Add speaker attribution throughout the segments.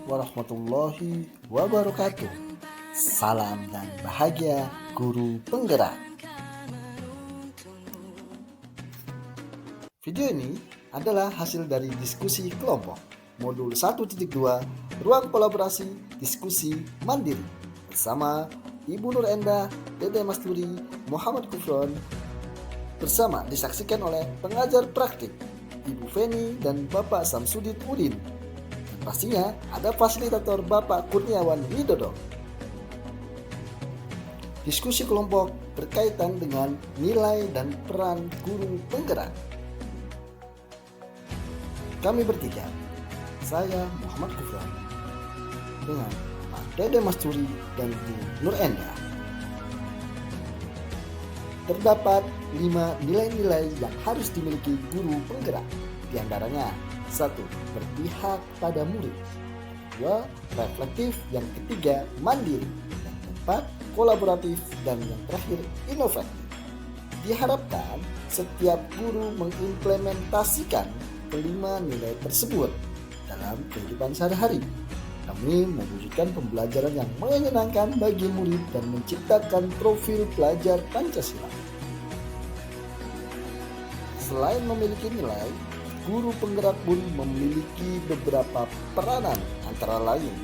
Speaker 1: warahmatullahi wabarakatuh. Salam dan bahagia guru penggerak. Video ini adalah hasil dari diskusi kelompok modul 1.2 Ruang Kolaborasi Diskusi Mandiri bersama Ibu Nur Endah, Dede Masturi, Muhammad Kufron, bersama disaksikan oleh pengajar praktik Ibu Feni dan Bapak Samsudin Udin. Dan pastinya ada fasilitator Bapak Kurniawan Widodo. Diskusi kelompok berkaitan dengan nilai dan peran guru penggerak. Kami bertiga, saya Muhammad Kufron dengan Pak Dede Masturi dan Bu Nur Endah. Terdapat 5 nilai-nilai yang harus dimiliki guru penggerak. Di antaranya 1. Berpihak pada murid. 2. Reflektif. Yang ketiga, mandiri. Yang keempat, kolaboratif. Dan yang terakhir, inovatif. Diharapkan setiap guru mengimplementasikan kelima nilai tersebut dalam kehidupan sehari-hari demi mewujudkan pembelajaran yang menyenangkan bagi murid dan menciptakan profil pelajar Pancasila. Selain memiliki nilai, guru penggerak pun memiliki beberapa peranan, antara lain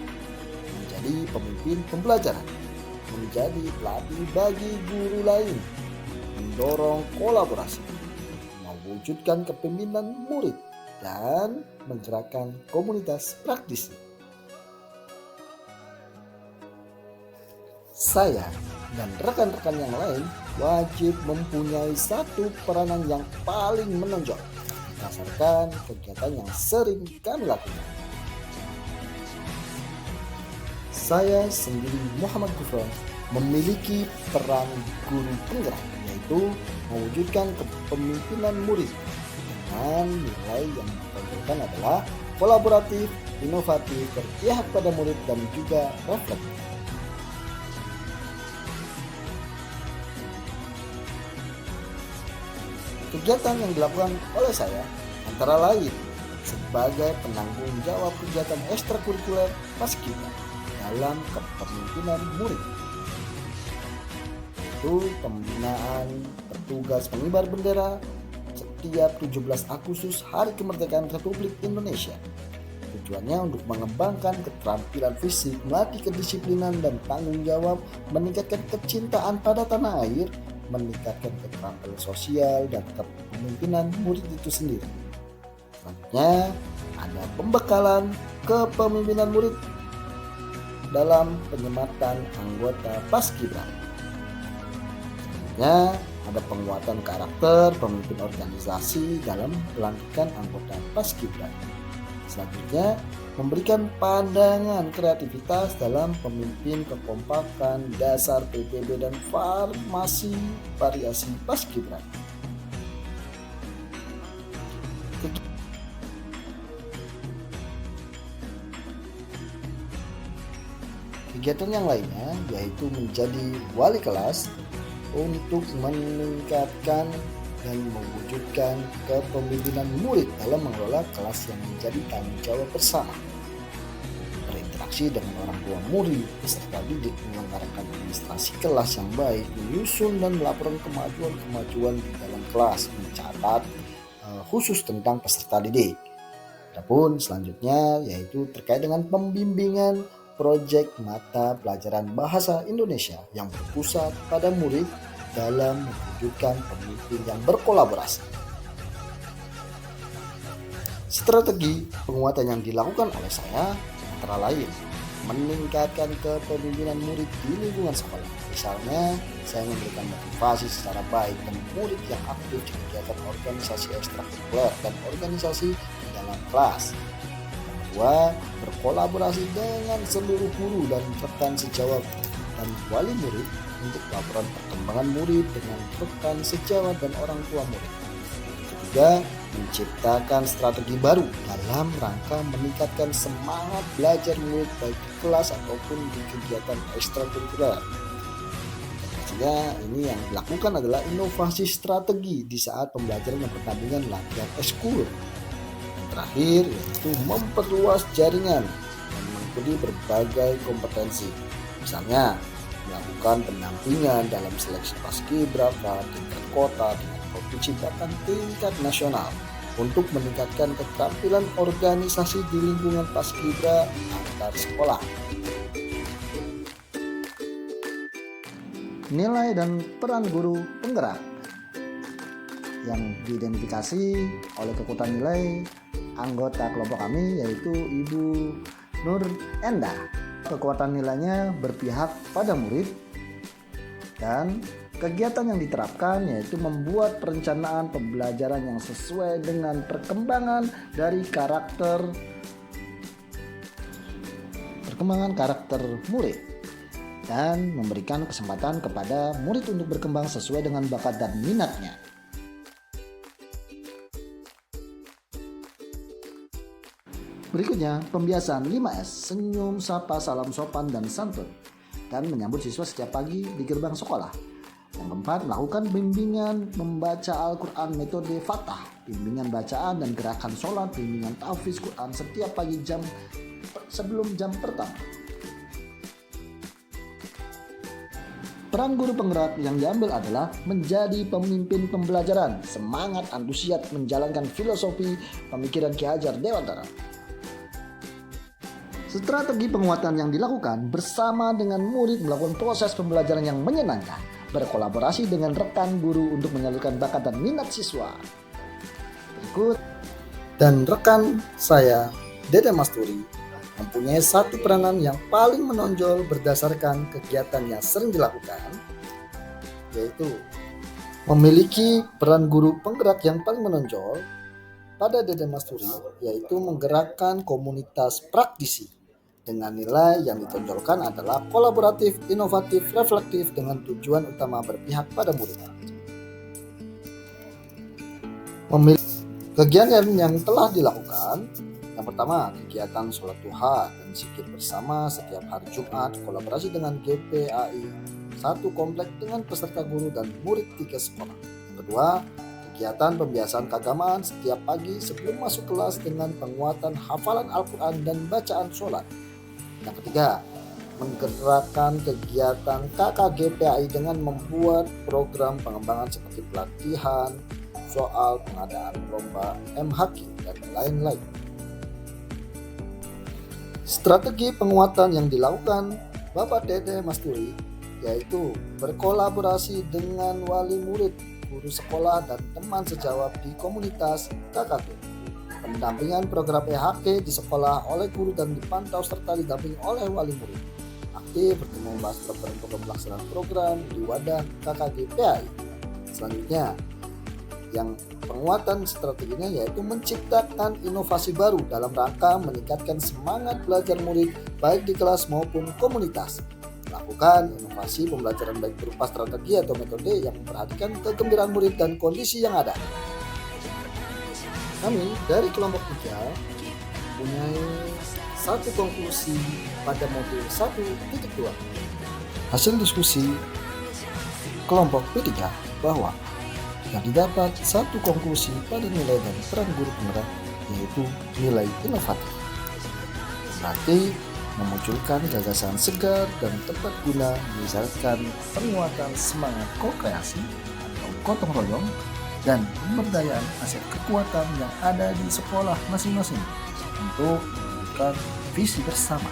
Speaker 1: menjadi pemimpin pembelajaran, menjadi pelatih bagi guru lain, mendorong kolaborasi, mewujudkan kepemimpinan murid, dan menggerakkan komunitas praktisi. Saya dan rekan-rekan yang lain wajib mempunyai satu peranan yang paling menonjol berdasarkan kegiatan yang sering kami lakukan. Saya sendiri Muhammad Kufron memiliki peran guru penggerak, yaitu mewujudkan kepemimpinan murid dengan nilai yang ditonjolkan adalah kolaboratif, inovatif, berpihak pada murid, dan juga reflektif. Kegiatan yang dilakukan oleh saya antara lain sebagai penanggung jawab kegiatan ekstrakurikuler Paskibra dalam kepemimpinan murid, yaitu pembinaan petugas pengibar bendera setiap 17 Agustus Hari Kemerdekaan Republik Indonesia. Tujuannya untuk mengembangkan keterampilan fisik, melatih kedisiplinan dan tanggung jawab, meningkatkan kecintaan pada tanah air, meningkatkan keterampilan sosial dan kepemimpinan murid itu sendiri. Selanjutnya ada pembekalan kepemimpinan murid dalam penyematan anggota Paskibra. Selanjutnya ada penguatan karakter pemimpin organisasi dalam pelantikan anggota Paskibra. Selanjutnya memberikan pandangan kreativitas dalam pemimpin kekompakan dasar PPB dan farmasi variasi Paskibra. Kegiatan yang lainnya yaitu menjadi wali kelas untuk meningkatkan dan mewujudkan kepemimpinan murid dalam mengelola kelas yang menjadi tanggung jawab bersama, berinteraksi dengan orang tua murid, peserta didik, menyelenggarakan administrasi kelas yang baik, menyusun dan melaporkan kemajuan di dalam kelas, mencatat khusus tentang peserta didik. Adapun selanjutnya yaitu terkait dengan pembimbingan proyek mata pelajaran bahasa Indonesia yang berpusat pada murid dalam mewujudkan pemimpin yang berkolaborasi. Strategi penguatan yang dilakukan oleh saya antara lain meningkatkan kepemimpinan murid di lingkungan sekolah. Misalnya, saya memberikan motivasi secara baik dan murid yang aktif di kegiatan organisasi ekstrakurikuler dan organisasi di dalam kelas. Yang kedua, berkolaborasi dengan seluruh guru dan rekan sejawat dan wali murid untuk laporan perkembangan murid dengan rekan sejawat dan orang tua murid. Ketiga, menciptakan strategi baru dalam rangka meningkatkan semangat belajar murid baik di kelas ataupun di kegiatan ekstrakurikuler. Sehingga ini yang dilakukan adalah inovasi strategi di saat pembelajaran yang bertandingan latihan ekskul. Yang terakhir yaitu memperluas jaringan dan mengikuti berbagai kompetensi. Misalnya, melakukan pendampingan dalam seleksi paskibraka tingkat kota, tingkat provinsi, bahkan tingkat nasional untuk meningkatkan keterampilan organisasi di lingkungan paskibra antar sekolah. Nilai dan peran guru penggerak yang diidentifikasi oleh kekuatan nilai anggota kelompok kami yaitu Ibu Nur Endah. Kekuatan nilainya berpihak pada murid dan kegiatan yang diterapkan yaitu membuat perencanaan pembelajaran yang sesuai dengan perkembangan dari karakter murid dan memberikan kesempatan kepada murid untuk berkembang sesuai dengan bakat dan minatnya. Berikutnya, pembiasaan 5S, senyum, sapa, salam sopan, dan santun, dan menyambut siswa setiap pagi di gerbang sekolah. Yang keempat, melakukan bimbingan membaca Al-Quran metode Fatah, bimbingan bacaan dan gerakan sholat, bimbingan tahfiz Quran setiap pagi sebelum jam pertama. Peran guru penggerak yang diambil adalah menjadi pemimpin pembelajaran, semangat antusias menjalankan filosofi pemikiran Ki Hajar Dewantara. Strategi penguatan yang dilakukan bersama dengan murid melakukan proses pembelajaran yang menyenangkan, berkolaborasi dengan rekan guru untuk menyalurkan bakat dan minat siswa. Berikut, dan rekan saya, Dede Masturi, mempunyai satu peranan yang paling menonjol berdasarkan kegiatan yang sering dilakukan, yaitu memiliki peran guru penggerak yang paling menonjol pada Dede Masturi, yaitu menggerakkan komunitas praktisi dengan nilai yang ditonjolkan adalah kolaboratif, inovatif, reflektif dengan tujuan utama berpihak pada murid. Kegiatan yang telah dilakukan, yang pertama kegiatan sholat duha dan zikir bersama setiap hari Jumat, kolaborasi dengan GPAI satu komplek dengan peserta guru dan murid 3 sekolah. Yang kedua, kegiatan pembiasaan keagamaan setiap pagi sebelum masuk kelas dengan penguatan hafalan Al-Quran dan bacaan sholat. Yang ketiga, menggerakkan kegiatan KKGPAI dengan membuat program pengembangan seperti pelatihan, soal, pengadaan lomba MHQ, dan lain-lain. Strategi penguatan yang dilakukan Bapak Dede Masturi yaitu berkolaborasi dengan wali murid, guru sekolah, dan teman sejawat di komunitas KKG. Pendampingan program PHK di sekolah oleh guru dan dipantau serta didampingi oleh wali murid. Aktif bertemu membahas program pelaksanaan program di wadah KKGPAI. Selanjutnya, yang penguatan strateginya yaitu menciptakan inovasi baru dalam rangka meningkatkan semangat belajar murid baik di kelas maupun komunitas. Lakukan inovasi pembelajaran baik berupa strategi atau metode yang memperhatikan kegembiraan murid dan kondisi yang ada. Kami dari kelompok 3 punya satu konklusi pada modul 1.2. Hasil diskusi kelompok P3 bahwa yang didapat satu konklusi pada nilai dan peran guru penggerak yaitu nilai inovatif. Berarti memunculkan gagasan segar dan tepat guna misalkan penguatan semangat ko-kreasi atau gotong royong dan pemberdayaan aset kekuatan yang ada di sekolah masing-masing untuk mewujudkan visi bersama.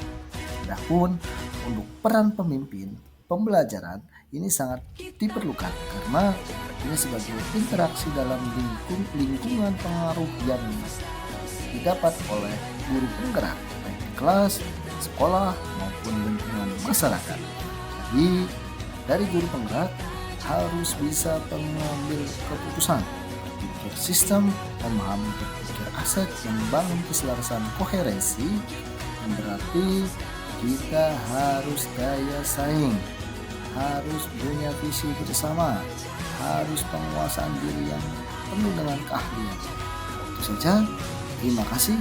Speaker 1: Adapun untuk peran pemimpin pembelajaran ini sangat diperlukan karena ini sebagai interaksi dalam lingkungan pengaruh yang didapat oleh guru penggerak baik di kelas, sekolah maupun lingkungan masyarakat. Jadi dari guru penggerak harus bisa mengambil keputusan, berpikir sistem, memahami berpikir aset, membangun keselarasan koherensi, yang berarti kita harus daya saing, harus punya visi bersama, harus penguasaan diri yang penuh dengan keahlian. Itu saja, terima kasih.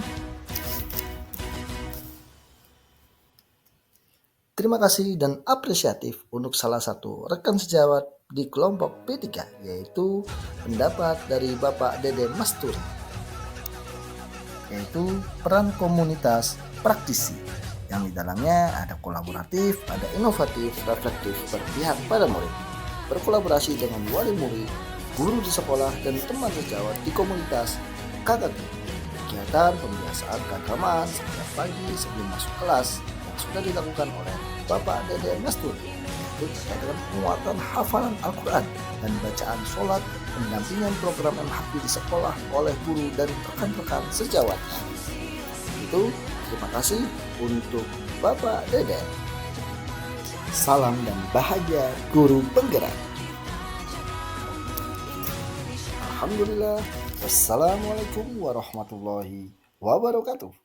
Speaker 1: Terima kasih dan apresiatif untuk salah satu rekan sejawat di kelompok P3 yaitu pendapat dari Bapak Dede Masturi yaitu peran komunitas praktisi yang di dalamnya ada kolaboratif, ada inovatif, reflektif, berpihak pada murid, berkolaborasi dengan wali murid, guru di sekolah, dan teman sejawat di komunitas KKG. Kegiatan pembiasaan keagamaan setiap pagi sebelum masuk kelas yang sudah dilakukan oleh Bapak Dede Mesturi, yaitu terkait dengan penguatan hafalan Al-Quran dan bacaan sholat, pendampingan program MHP di sekolah oleh guru dan rekan-rekan sejawatnya. Itu terima kasih untuk Bapak Dede. Salam dan bahagia guru penggerak. Alhamdulillah. Wassalamualaikum warahmatullahi wabarakatuh.